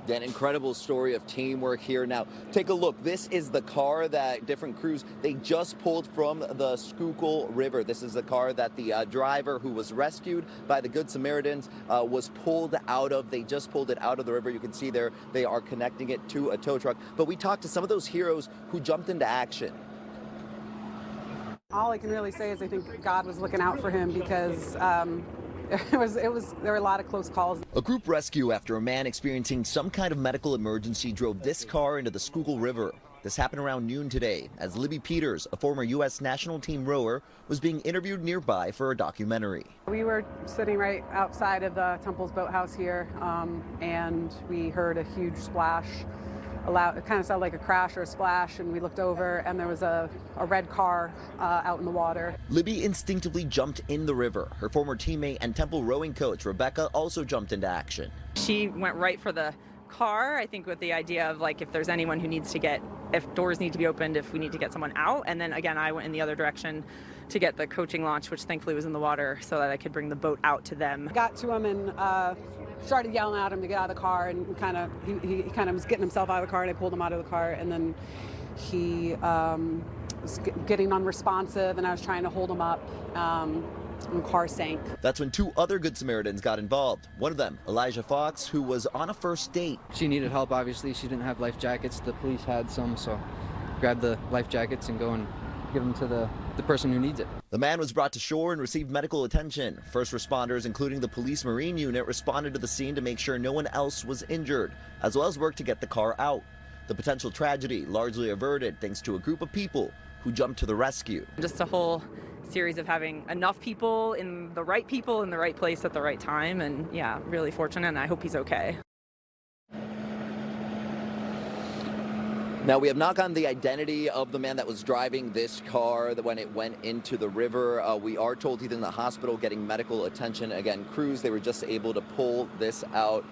An incredible story of teamwork here. Now, take a look. This is the car that different crews, they just pulled from the Schuylkill River. This is the car that the driver who was rescued by the Good Samaritans was pulled out of. They just pulled it out of the river. You can see there they are connecting it to a tow truck. But we talked to some of those heroes who jumped into action. All I can really say is I think God was looking out for him because there were a lot of close calls. A group rescue after a man experiencing some kind of medical emergency drove this car into the Schuylkill River. This happened around noon today as Libby Peters, a former U.S. national team rower, was being interviewed nearby for a documentary. We were sitting right outside of the Temple's boathouse here, and we heard a huge splash. It kind of sounded like a crash or a splash, and we looked over, and there was a red car out in the water. Libby instinctively jumped in the river. Her former teammate and Temple rowing coach, Rebecca, also jumped into action. She went right for the car, I think with the idea of like if there's anyone who needs to get, if doors need to be opened, if we need to get someone out. And then again, I went in the other direction to get the coaching launch, which thankfully was in the water so that I could bring the boat out to them. Got to him and started yelling at him to get out of the car, and he kind of was getting himself out of the car, and I pulled him out of the car, and then he was getting unresponsive, and I was trying to hold him up. And the car sank. That's when two other Good Samaritans got involved. One of them, Elijah Fox, who was on a first date. She needed help, obviously. She didn't have life jackets. The police had some, so grab the life jackets and go and give them to the person who needs it. The man was brought to shore and received medical attention. First responders, including the police marine unit, responded to the scene to make sure no one else was injured, as well as work to get the car out. The potential tragedy largely averted thanks to a group of people who jumped to the rescue. Just a whole series of having enough people in the right place at the right time, and yeah, really fortunate, and I hope he's okay. Now, we have not gotten the identity of the man that was driving this car when it went into the river. We are told he's in the hospital getting medical attention. Again, crews, they were just able to pull this out.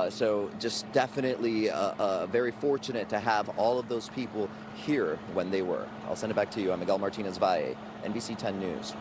So just definitely very fortunate to have all of those people here when they were. I'll send it back to you. I'm Miguel Martinez-Valle, NBC 10 News.